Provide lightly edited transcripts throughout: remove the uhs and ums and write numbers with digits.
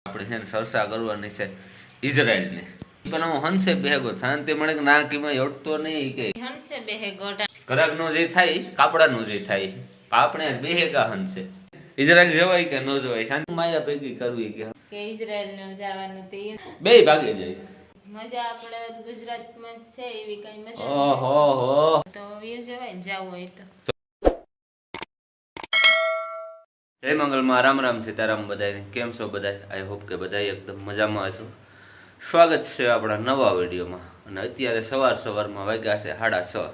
આપણે છે ને ચર્ચા કરવાની છે ઇઝરાયલની. પણ હું હંસે ભેગો શાંતિ મળે કે ના કીમાં અડતો નહીં કે હંસે બેહેગો ઘરાકનો જે થાય કાપડાનું જે થાય આપણે બેહેગા હંસે ઇઝરાયલ જવાય કે ન જવાય શાંતિ માયા ભેગી કરવી કે ઇઝરાયલ નું જવાનું તે બે ભાગે જાય. મજા આપણે ગુજરાતમાં છે એવી કઈ મજા ઓહો હો તો એ જવાય ને જાવું હોય તો. જય મંગલમાં રામ રામ સીતારામ બધાને. કેમ છો બધા? આઈ હોપ કે બધા એકદમ મજામાં હશો. સ્વાગત છે આપણા નવા વિડીયોમાં. અને અત્યારે સવારમાં વાગ્યા છે 6:30.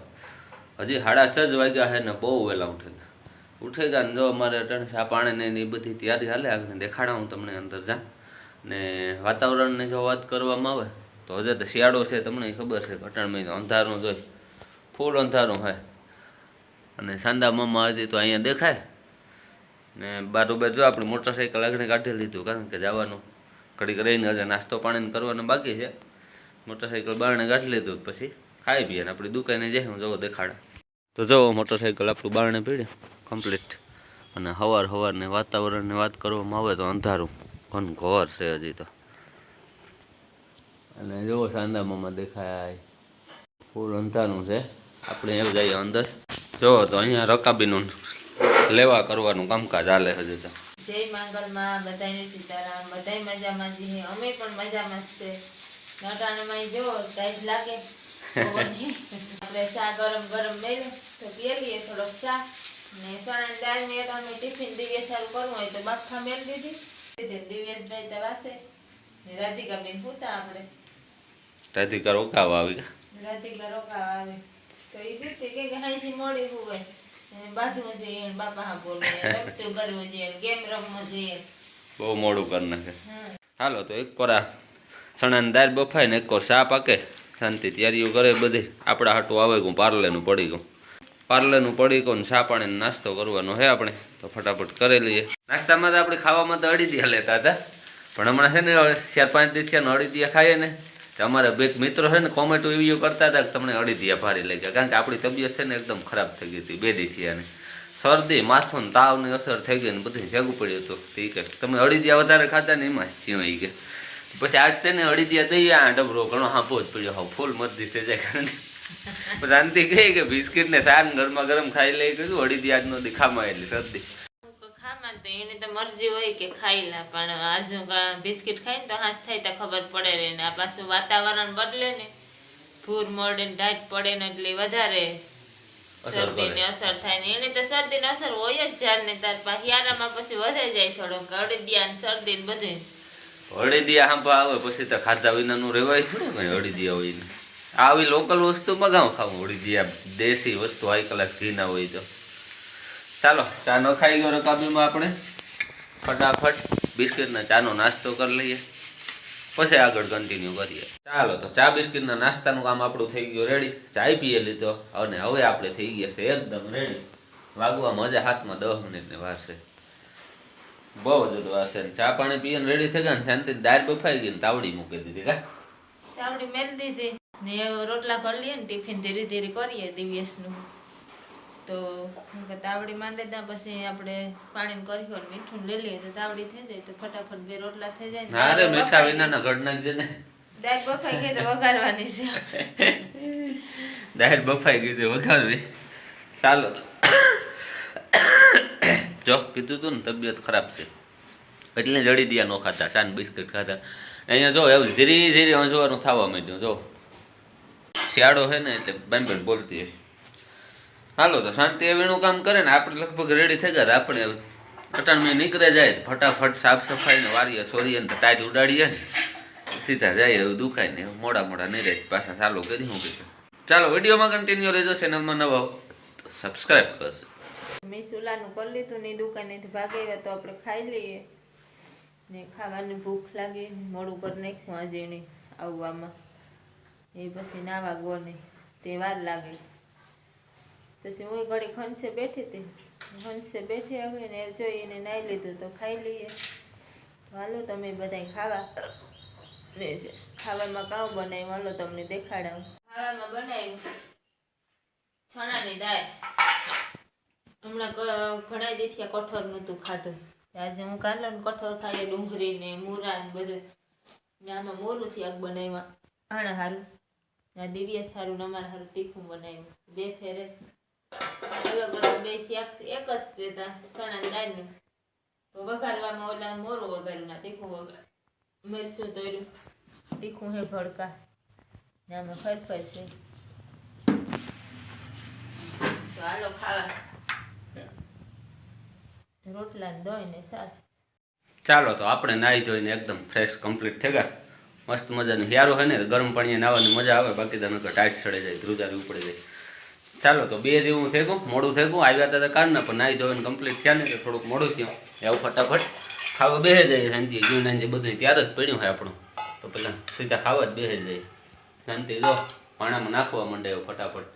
હજી 6:30 જ વાગ્યા છે ને બહુ વહેલા ઉઠે ગયા ને જો અમારે અટાણે ચા પાણીને એ બધી તૈયારી હાલે. આગળ દેખાડા હું તમને અંદર જા. ને વાતાવરણની જો વાત કરવામાં આવે તો હજે તો શિયાળો છે, તમને ખબર છે. અટાણમાં અંધારું જોઈ ફૂલ અંધારું હોય. અને સાંદા મામા હજી તો અહીંયા દેખાય ને બારોબાર જો આપણે મોટરસાઇકલ આગળ કાઢી લીધું, કારણ કે જવાનું ઘડીક રહીને હજે નાસ્તો પાણીને કરવાનું બાકી છે. મોટરસાઇકલ બારણે કાઢી લીધું પછી ખાઈ પીએ ને આપણી દુકાને જાય. હું જવો દેખાડા તો જવો મોટરસાઇકલ આપણું બારણે પીડ્યું કમ્પ્લીટ. અને સવારને વાતાવરણની વાત કરવામાં આવે તો અંધારું ઘનઘોર છે હજી તો. અને જુઓ સાંદા મામા દેખાય ફૂલ અંધારું છે. આપણે એવું જઈએ અંદર જુઓ તો અહીંયા રકાબીનું લેવા કરવાનું કામકાજ હાલે હજી તો. જય માંગલમાં બધાને સીતારામ. બધાય મજામાં છીએ, અમે પણ મજામાં જ છે. નટાણામાં જો ટાઈટ લાગે આપણે ચા ગરમ લઈએ તો પીએ લઈએ થોડોક ચા. ને ચણાની દાળની અમે ટિફિન દિવ્ય સારું કરવું હોય તો બાફા મેળ દીધી. દિવ્યેશભાઈ તો વાસે ને રાધિકાબેન પૂછા આપણે રાધિકા રોકાવા આવી રાધિકા રોકાવા આવે તો એ દીધી કે હાઈથી મોડી હોય બાંધવું જોઈએ, બાપા હા બોલે રમતું કરવું જોઈએ, ગેમ રમવું જોઈએ. બહુ મોડું કરી નાખે. હાલો તો એક કોરા ચણાની દાળ બફાય ને એક કોર ચા પાકે શાંતિ તૈયારીઓ કરે બધી. આપણા હાટું આવે ગયું પાર્લેનું પડી ગયું ચા પાણીનો નાસ્તો કરવાનો હે આપણે તો ફટાફટ કરી લઈએ. નાસ્તામાં તો આપણે ખાવામાં તો અડીદિયા લેતા હતા, પણ હમણાં છે ને 4-5 દિવસ છે ને અડીદિયા ખાઈએ ને તો અમારા બે મિત્રો છે ને કોમેન્ટો એવી કરતા હતા કે તમને અડીદિયા ભારી લઈ ગયા, કારણ કે આપણી તબિયત છે ને એકદમ ખરાબ થઈ ગઈ હતી 2 દિવસથી. અને શરદી માથું ને તાવની અસર થઈ ગઈ ને બધું ભેગું પડ્યું હતું. ઠીક છે તમે અડીદિયા વધારે ખાતા ને એમાં જ થયું કે પછી આજ છે ને અડીદિયા દઈએ આ ડબરો ઘણો હાંફો જ પડ્યો હા ફૂલ મરજી થઈ જાય. કારણ કે શાંતિ કહી કે બિસ્કિટ ને સાર ગરમા ગરમ ખાઈ લઈ ગયું અડીદિયા આજનો દીખામાં એટલી શરદી ખામાં તો એની તો મરજી હોય કે ખાઈ લે, પણ આજુ બિસ્કિટ ખાઈ ને તો હાથ થાય તો ખબર પડે રે ને. આ પાછું વાતાવરણ બદલે ને ભૂર મળે ને ટાઈટ પડે ને એટલે વધારે શરદીની અસર થાય ને. એને તો શરદીની અસર હોય જ જાર ને તાર હિયારામાં પછી વધે જાય થોડોક અડીદિયા ને શરદી ને બધું. અડીદિયા હાંપા આવે પછી તો ખાધા વિનાનું રહેવાય થોડું કઈ. અડીદિયા હોય ને આવી લોકલ વસ્તુ મગાવ ખાવું. અડીદિયા દેશી વસ્તુ હાઈ ક્લાસ ઘી ના હોય તો. ચાલો ચા ન ખાઈ ગયો રકાબીમાં આપણે ફટાફટ બિસ્કિટના ચાનો નાસ્તો કરી લઈએ પછી આગળ કન્ટિન્યુ કરીએ. ચાલો તો ચા બિસ્કિટના નાસ્તાનું કામ આપણું થઈ ગયું રેડી. ચાય પીએ લીધો અને હવે આપણે થઈ ગયા છે એકદમ રેડી. વાગવામાં હજે 7-10 મિનિટની વાર છે, બહુ જ વાર છે. ચા પાણી પીએ ને રેડી થઈ ગયા ને શાંતિ દાળ બફાઈ ગઈ ને તાવડી મૂકી દીધી. તાવડી મેળ દીધી ને રોટલા કરી લઈએ ને ટિફિન ધીરે ધીરે કરીએ દિવ્યેશનું તો તાવડી માંડે ત્યાં પછી આપણે પાણી કરી હોય મીઠું લઈ લઈએ તો તાવડી થઈ જાય તો ફટાફટ 2 રોટલા થઈ જાય. અરે મીઠા વિનાના ઘડ નાખજે ને. દાળ બફાઈ ગઈ તો વઘારવાની છે. દાળ બફાઈ ગઈ તો વઘારવી. ચાલો જો કીધું તું ને તબિયત ખરાબ છે એટલે અડીદિયા ન ખાતા, ચાન બિસ્કિટ ખાતા. અહીંયા જો એવું ધીરે ધીરે હંજવાનું થવા માંડ્યું. જો શિયાળો છે ને એટલે બેન બોલતી હોય. હાલો તો શાંતિ એનું કામ કરે ને આપણે લગભગ રેડી થઈ ગયા. આપણે અટાણમાં નીકળે જાય ફટાફટ સાફ સફાઈને વારીએ સોરીએ ને ટાઈટ ઉડાડીએ ને સીધા જાય એવું દુખાય ને મોડા નહીં રહે પાછા ચાલુ કરી હું કીધું. ચાલો વિડીયોમાં કન્ટિન્યુ રહેજો. ચેનલમાં નવા સબસ્ક્રાઈબ કરજો. મેં સુલાનું કરી લીધું ને દુકાનેથી ભાગી આવ્યા તો આપણે ખાઈ લઈએ ને ખાવાની ભૂખ લાગે મોડું કરી નાખ્યું આજે એને આવવામાં. એ પછી નાવા ગો નહીં તે વાર લાગે. પછી હું ઘડી હંસે બેઠી આવી ને જોઈ એને નાહી લીધું તો ખાઈ લઈએ. હાલો તમે બધા ખાવા ને ખાવામાં કામ બનાવ્યું હાલો તમને દેખાડાવું. ખાવામાં બનાવ્યું ચણાની દાળ. હમણાં ઘણા દીથી કઠોર નહોતું ખાધું આજે હું કાલો ને કઠોળ ખાઈ ડુંગળી ને મૂરા ને બધું ને આમાં મોરું શાક બનાવ્યા આણા હારું આ દિવ્યા સારું ને અમારે હારું તીખું બનાવ્યું બે ફેરે અલગ અલગ બે શાક એક જ છે તા ચણા ને દાળનું તો વઘારવામાં ઓલા મોરું વઘાર્યું ના તીખું વઘાર મરચું તોર્યું તીખું હે ભડકા ને આમાં ફરફર છે તો હાલો ખાવા રોટલા ને દહીં ને છાશ. ચાલો તો આપણે નાહી ધોઈને એકદમ ફ્રેશ કમ્પ્લીટ થઈ ગયા. મસ્ત મજાનું હિયારું હોય ને ગરમ પાણીએ નાહવાની મજા આવે, બાકી તો નકર ટાઈટ ચડે જાય, ધ્રુજારી ઉપડી જાય. ચાલો તો બે જેવું થઈ ગયું, મોડું થઈ ગયું. આવ્યા હતા કારના પણ નાહી ધોઈને કમ્પ્લીટ થયા ને તો થોડુંક મોડું થયું. એવું ફટાફટ ખાવા બેસે જાય શાંતિ. જૂન જે બધું ત્યારે જ પડ્યું હોય આપણું, તો પેલા સીધા ખાવા જ બેસે જાય શાંતિ. જો પાણામાં નાખવા માંડે એવું ફટાફટ.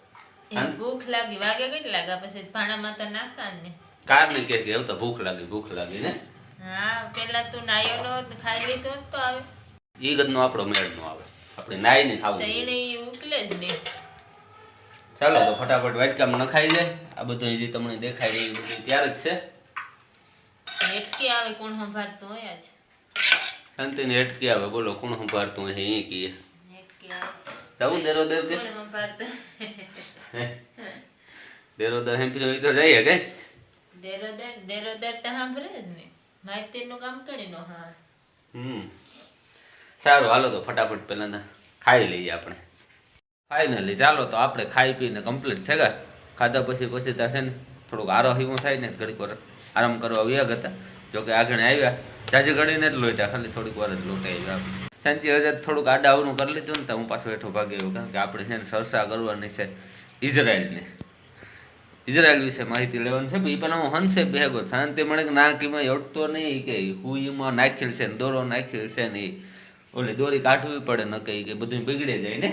ભૂખ લાગી વાગે કેટલા લાગ્યા પછી ભાણામાં તો નાખા ને કાર ને કે એવું તો ભૂખ લાગી ને. હા પેલા તું નાયો નો ખાઈ લીધો તો આવે ઈ ગદનો આપણો મેળ નો આવે, આપણે નાઈ ને ખાવું. તો એને ઉકલે જ ને. ચાલો તો ફટાફટ વાટકામાં નખાઈ જાય. આ બધું જે તમને દેખાય રહી બધું ત્યારે જ છે. હેટકી આવે કોણ સંભાળતું હોય જ શાંતિને હેટકી આવે. બોલો કોણ સંભાળતું હોય એ કીએ. હેટકી આવે જવું દેરોદર કે કોણ સંભાળતું દેરોદર હેમ્પી હોય તો જઈએ કે દેરોદર તો સાંભળે જ ને માહિતી નું કામ કરી નો. હા સારું હાલો તો ફટાફટ પહેલાં ખાઈ લઈએ આપણે. ફાઇનલી ચાલો તો આપણે ખાઈ પીને કમ્પ્લીટ થઈ ગયા. ખાધા પછી છે ને થોડુંક આરો હિમો થાય ને ઘડીક વાર આરામ કરવા આવ્યા હતા. જોકે આગળ આવ્યા જાજી ઘડીને જ લોટ્યા, ખાલી થોડીક વાર જ લોટાઈ આવ્યા. શાંતિ હજાર થોડુંક આડા આવનું કરી લીધું ને તો હું પાછો હેઠો ભાગે એવું, કારણ કે આપણે છે ને ચર્ચા કરવાની છે ઇઝરાયલ વિશે માહિતી લેવાની છે. એ પહેલાં હું હંસે ભેગો શાંતિ મળે કે ના કીમાં અડતો નહીં કે હું એમાં નાખેલ છે ને દોરો નાખેલ છે ને એ ઓલી દોરી કાઢવી પડે ન કહી કે બધું બગડે જાય ને.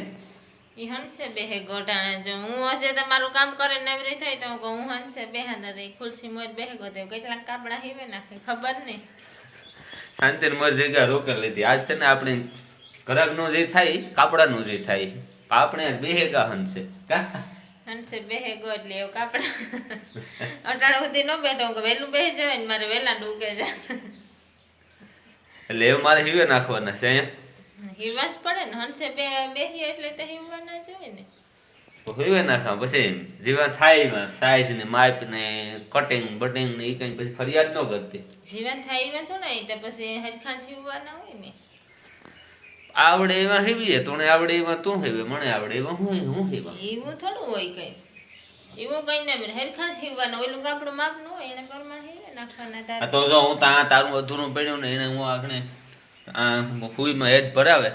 ઈ હંસે બેહે ગોટાણે જો હું હશે તમારું કામ કરે નવરી થાય તો હું હંસે બેહાતા તો ખુરશી મોર બેહે ગયો કેટલાક કાપડા હીવે નાખે ખબર નહીં. શાંતિને મારી જગ્યા રોકેલ લીધી. આજ છે ને આપણે ઘરાકનું જે થાય કાપડાનું જે થાય આપણે બેહે કા હંસે કા હંસે બેહે ગો એટલે એવું કાપડા અટાણે સુધી ન બેઠો કે વહેલું બેસી જવાય ને મારે વહેલા ડૂકે જાય એટલે એવું મારે હીવે નાખવાના છે અહીંયા. હિવાસ પડે ને હંસે બેહીએ એટલે તો હિવવાના જ હોય ને. હીવે નાખવા પછી જીવા થાય એમાં સાઈઝ ને માપ ને કટિંગ બટિંગ ને એ કઈ પછી ફરિયાદ ન કરતી. જીવન થાય એમાં તો નહીં તો પછી હરખા જીવવાના હોય ને. આવડે એમાં હેવીએ તોને આવડે એમાં તું હેવે મને આવડે એમાં હું હેવા એવું થોડું હોય કઈ એવું કઈ ના બેન હરખા જીવવાના ઓલું આપણું માપ નું હોય એને પ્રમાણે હેવે નાખવાના. તો જો હું તારું અધૂરું પડ્યું ને એને હું આખણે હુઈમાં હેડ ભરાવે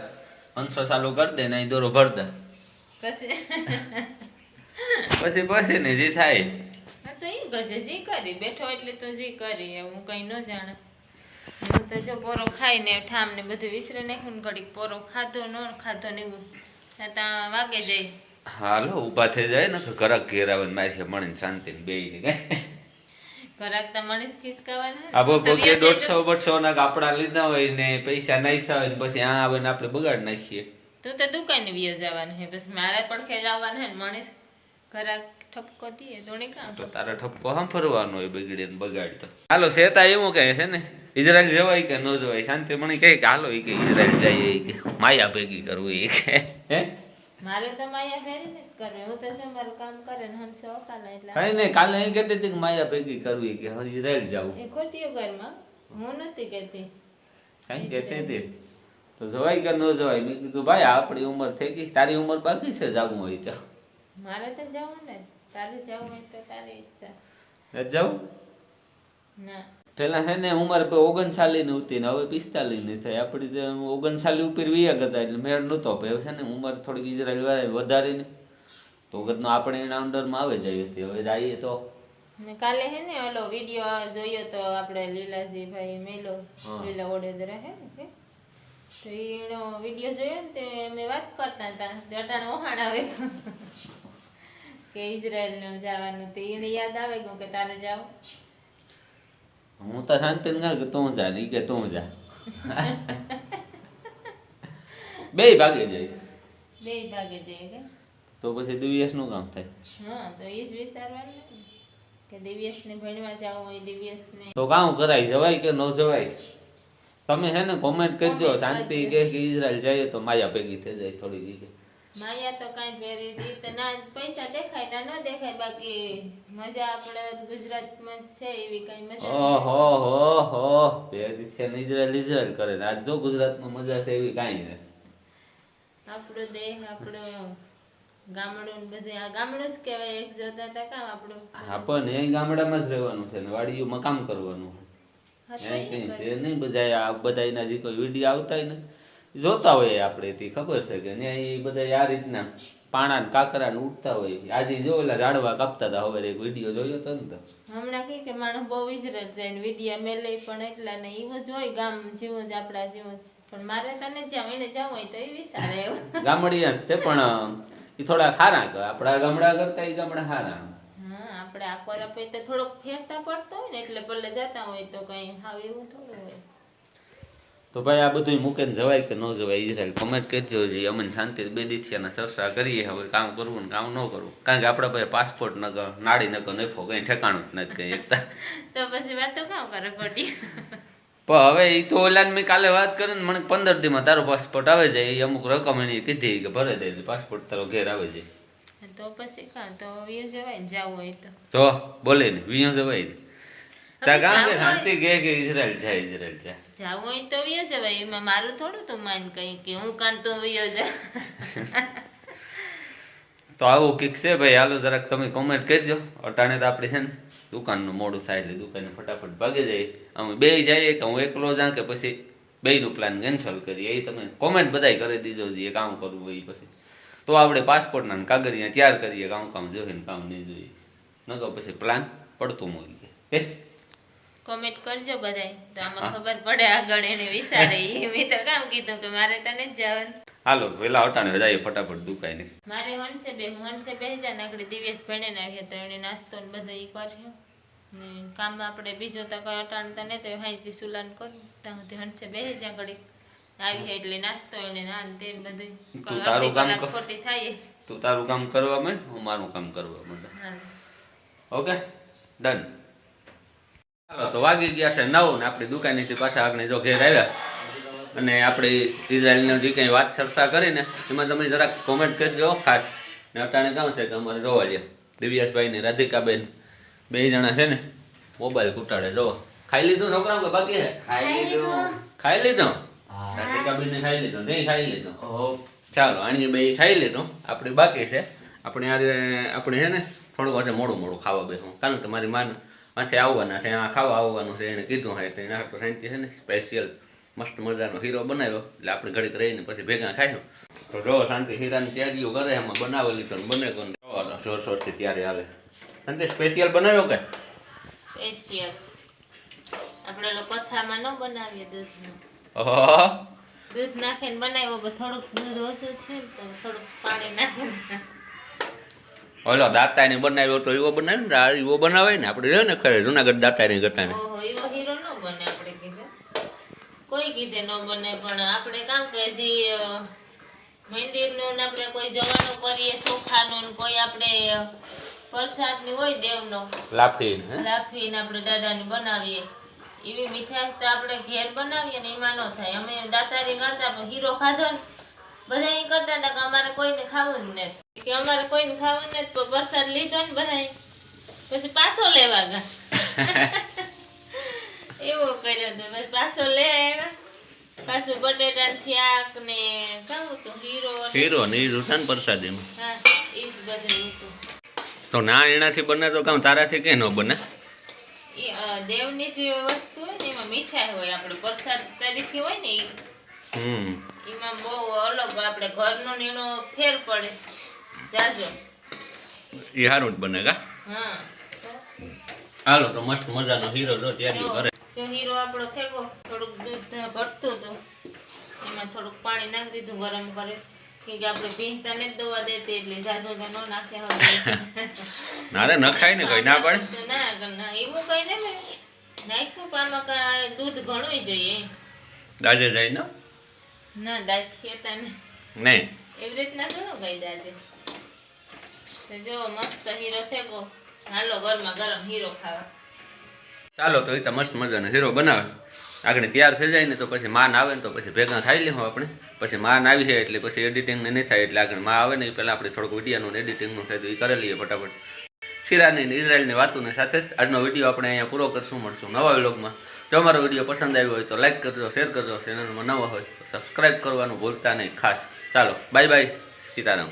500 ચાલુ કરી દે ને અહીં દોરો ભર દે પછી ને જે થાય હા તો એમ કરશે જી કરી બેઠો એટલે તો જી કરી હું કઈ ન જાણે. હું તો જો પોરો ખાઈને ઠામ ને બધું વિસરે નાખ્યું ને ઘડીક પોરો ખાધો ન ખાધો ને એવું ત્યાં વાગે જાય. હાલો ઊભા થઈ જાય ને ઘરાક ઘેર આવે ને મારી મળીને શાંતિ ને બે ઘરાક તો મણીશ ખિસકાવાના. આ બહુ 150-200 ના કાપડા લીધા હોય ને પૈસા નાખ્યા હોય ને પછી આ આવે ને આપણે બગાડ નાખીએ. તું તો દુકાને વિયો જવાનું હે પછી મારે પડખે જવાનું હે ને મણીશ ઘરાક ઠપકો દીએ તો નહીં કામ તો તારા ઠપકો હમ ફરવાનો હોય બગડે ને બગાડ તો. હાલો સેતા એવું કહે છે ને ઇઝરાયલ જવાય કે ન જવાય. શાંતિ મને કહે કે હાલો એ કે ઇઝરાયલ જાય કે માયા ભેગી કરવું એ કે હે મારે તો માયા ફેરી ને કરે હું તો છે મારું કામ કરે ને હંસો ઓકાલા એટલે કઈ નહીં કાલે એ કહેતી હતી કે માયા ભેગી કરવી કે ઇઝરાયલ જાવું એ ખોટી ઘરમાં હું નથી કહેતી કઈ કહેતી હતી તો જવાય કે ન જવાય. મેં કીધું ભાઈ આપણી ઉંમર થઈ ગઈ, તારી ઉંમર બાકી છે જવું હોય તો. મારે તો જવું ને તારે જવું હોય તો તારી ઈચ્છા. જવું ના પેલા છે ને ઉંમર 39 ની હતી ને હવે 45 ની થઈ. આપણી 39 ઉપર વિયા હતા એટલે મેળ નહોતો. હવે છે ને ઉંમર થોડીક ઇઝરાયલ વાળા વધારી ને તો વખતનો આપણે એના અંડરમાં આવે જાય હતી. હવે જઈએ તો ને કાલે હે ને ઓલો વિડિયો જોયો તો આપણે લીલાજી ભાઈ મેલો લીલા ઓડેદરા હે ને કે તો એનો વિડિયો જોયો ને તે અમે વાત કરતા હતા તે અટાણે ઓહાણ આવે કે ઇઝરાયલ ને જવાનું તે એને યાદ આવે ગયું કે તારે જાવ. હું તો શાંતિ ને કે તું જા નહીં કે તું જા બે ભાગે જાય બે ભાગે જઈએ કે તો પછી દિવસ નું કામ થાય. હા તો ઈ જ વિચારવાનું ને કે દિવ્યેશને ભણવા જવું હોય, દિવ્યેશને તો કામ કરાય, જવાય કે ન જવાય? તમે છે ને કોમેન્ટ કરજો. Comment શાંતિ કરજો. કે ઇઝરાયલ જઈએ તો માયા ભેગી થઈ જાય થોડી દીધી. માયા તો કાંઈ ભેરી દી તો ના પૈસા દેખાય ના ન દેખાય, બાકી મજા આપણે ગુજરાતમાં છે એવી કાંઈ મજા ઓહો હો હો, બે દિવસે ઇઝરાયલ ઇઝરાયલ કરે ને આજ જો ગુજરાતમાં મજા છે એવી કાંઈ નથી. આપણો દેહ, આપણો ગામડું ને બધું આ ગામડું જ કહેવાય. એક જોતા હતા કામ આપણું આપણને એ ગામડામાં જ રહેવાનું છે ને વાડીઓમાં કામ કરવાનું. એ કઈ છે નહીં. બધા એના જે કોઈ વિડીયો આવતા હોય ને જોતા હોય આપણે, તે ખબર છે કે ને એ બધા આ રીતના પાણા ને કાકરા ને ઉઠતા હોય. આજે જો ઓલા ઝાડવા કાપતા હતા, હવે એક વિડીયો જોયો હતો ને તો હમણાં કહે કે માણસ બહુ ઇઝરાયલ જાય ને વિડીયા મેલે પણ એટલા ને એવું જ હોય, ગામ જેવું જ આપણા જેવું જ. પણ મારે તને જ્યાં એને જવું હોય તો એ વિચારે એવું. ગામડિયા જ છે પણ એ થોડા સારા કે આપણા ગામડા કરતા એ ગામડા સારા. હા, આપણે આ કોરપે તો થોડોક ફેરતા પડતો હોય ને એટલે ભલે જતા હોય તો કઈ હાવ એવું થોડું હોય. તો ભાઈ આ બધું મૂકીને જવાય કે ન જવાય ઇઝરાયલ કમેન્ટ કરજો. જે અમને શાંતિ બે દીથિયાના ચર્ચા કરીએ હવે કામ કરવું ને કામ ન કરવું. કારણ કે આપણા પાસે પાસપોર્ટ નગર નાડી નગર નફો કંઈ ઠેકાણું જ નથી કંઈ એકતા. તો પછી વાતો કામ કરે ખોટી. પણ હવે એ તો ઓલાને મેં કાલે વાત કરી ને મને 15 દીમાં તારો પાસપોર્ટ આવે જાય. એ અમુક રકમ એની કીધી કે ભરે દે પાસપોર્ટ તારો ઘેર આવે જાય. તો પછી કાં તો વીએ જવાય ને જવું હોય તો. જો બોલે ને વિયો જવાય ને તા ગામ કે શાંતિ કે ઇઝરાયલ જાય ઇઝરાયલ જાય. જવું હોય તો વીએ જવાય. એમાં મારું થોડું તું માન કઈ કે હું કાન તો વીયો જા. તો આવું કીક છે ભાઈ. હાલો જરાક તમે કોમેન્ટ કરજો. અટાણે તો આપણે છે ને દુકાનનું મોડું થાય એટલે દુકાને ફટાફટ ભાગી જાય. અમે બે જઈએ કે હું એકલો જાઉં કે પછી બેયનું પ્લાન કેન્સલ કરીએ એ તમે કોમેન્ટ બધાય કરી દીજો. જે કામ કરવું હોય એ પછી તો આપણે પાસપોર્ટના ને કાગળિયા તૈયાર કરીએ. કામ જોઈએ ને કામ નહીં જોઈએ નકર પછી પ્લાન પડતું મૂકીએ. હે કોમેન્ટ કરજો બધાય તો આમાં ખબર પડે આગળ એને વિચારે. મેં તો કામ કીધું કે મારે તને જ જવાનું. હાલો પેલા અટાણે જઈએ ફટાફટ દુકાને. મારે હંસે બે જાય ને આગળ દિવ્યેશ ભણે નાખે તો એને નાસ્તો ને બધું એ કર્યો ને કામમાં આપણે બીજો તો કઈ અટાણતા નહીં તો હાઈજી સુલાન કરું ત્યાં સુધી હંસે બેસી જ્યાં ઘડી આવી હોય એટલે નાસ્તો એને નાન તે બધું તું તારું કામ કર. ખોટી થાય. તું તારું કામ કરવા માંડ, હું મારું કામ કરવા માંડ. Okay done. હાલો તો વાગી ગયા છે 9 ને આપણી દુકાનેથી પાછા આગળ જો ઘેર આવ્યા અને આપણે ઇઝરાયલની જે કંઈ વાત ચર્ચા કરીને એમાં તમે જરાક કોમેન્ટ કરજો ખાસ. ને અટાણે કામ છે કે અમારે જોવા લે દિવ્યાસભાઈ ને રાધિકાબેન બે જણા છે ને મોબાઈલ ઘૂંટાડે. જો ખાઈ લીધું છોકરા કે બાકી છે? ખાઈ લીધું. રાધિકાબેન ને ખાઈ લીધું, નહીં ખાઈ લીધું. ચાલો આની બે ખાઈ લીધું, આપણે બાકી છે. આપણે છે ને થોડું આજે મોડું ખાવા બેસું કારણ કે મારી માન માથે આવવાના છે, આ ખાવા આવવાનું છે એને કીધું હોય. એના હાટુ શાંતિ છે ને સ્પેશિયલ મસ્ત મજાનો હીરો બનાવ્યો એટલે આપણે ઘડીક રહીને પછી ભેગા ખાઈશું. તો જો શાંતિ હીરાની તૈયારીઓ કરે એમાં બનાવેલી તો બને કોને જોરથી તૈયારી હાલે. શાંતિ સ્પેશિયલ બનાવ્યો કે સ્પેશિયલ આપણે કથામાં ન બનાવીએ દૂધનું. ઓહો દૂધ નાખીને બનાવ્યો પણ થોડુંક દૂધ ઓછું છે ને તો થોડુંક પાણી નાખી. ઓલો દાતાને બનાવ્યો તો એવો બનાવ્યો ને એવો બનાવે ને આપણે ને ખરે જુનાગઢ દાતાની ગતાને. ઓહો એવો હીરો ન બને. આપણે કીધે કોઈ કીધે ન બને પણ આપણે કામ કે હજી મંદિરનું ને આપણે કોઈ જવાનું કરીએ ચોખાનું ને કોઈ આપણે પ્રસાદની હોય દેવનો લાફીને આપણે દાદાને બનાવીએ એવી મીઠાઈ તો આપણે ઘેર બનાવીએ ને એમાં ન થાય. અમે દાતારી ગાતા પણ હીરો ખાધો ને બધા એ કરતા હતા કે અમારે કોઈને ખાવું જ નથી, કે અમારે કોઈને ખાવું નથી. પણ પ્રસાદ લીધો ને બધા પછી પાછો લેવા ગયા. એવું કર્યું હતું. બસ પાછો લે આવ્યા. પાછું બટેટાનું શાક ને ખાવું હતું હીરો ને હીરો થાય ને પ્રસાદીમાં. હા એ જ બધું હતું. તો ના એનાથી બને તો કામ તારાથી કે ન બને? દેવની જે વસ્તુ હોય ને એમાં મીઠાઈ હોય. આપણે પ્રસાદ તરીકે હોય ને એમાં બહુ અલગ આપણે ઘરનો ને એનો ફેર પડે જાજો. એ સારું જ બને કા? હા હાલો તો મસ્ત મજાનો હીરો જો તૈયારી કરે. જો હીરો આપણો થેગો થોડુંક દૂધ ઘટતું હતું એમાં થોડુંક પાણી નાખી દીધું ગરમ કરે કે આપણે ભીંજતા ને દવા દેતી એટલે જાજો ન નાખે. ના રે નખાય ને કઈ ના પડે. ના એવું કઈ ને મેં નાખ્યું પણ આમાં દૂધ ઘણું જોઈએ. દાજે જાય ને? ના દાજ ખેતા ને નહીં એવી રીતના ઘણું કઈ દાજે. તો જો મસ્ત હીરો થેગો હાલો ગરમા ગરમ હીરો ખાવા. ચાલો તો એ તો મસ્ત મજાનો હીરો બનાવે આગળ તૈયાર થઈ જાય ને તો પછી માન આવે ને તો પછી ભેગા ખાઈ લઈશું આપણે. પછી માન આવી જાય એટલે પછી એડિટિંગને નહીં થાય એટલે આગળ માં આવે ને એ પહેલાં આપણે થોડુંક વિડીયોનું એડિટિંગનું થાય તો એ કરી લઈએ ફટાફટ. શિરાની ને ઇઝરાયલની વાતોની સાથે જ આજનો વિડીયો આપણે અહીંયા પૂરો કરશું. મળશું નવા વ્લોગમાં. જો અમારો વિડીયો પસંદ આવ્યો હોય તો લાઈક કરજો, શેર કરજો. ચેનલમાં નવા હોય તો સબસ્ક્રાઈબ કરવાનું ભૂલતા નહીં ખાસ. ચાલો બાય બાય, સીતારામ.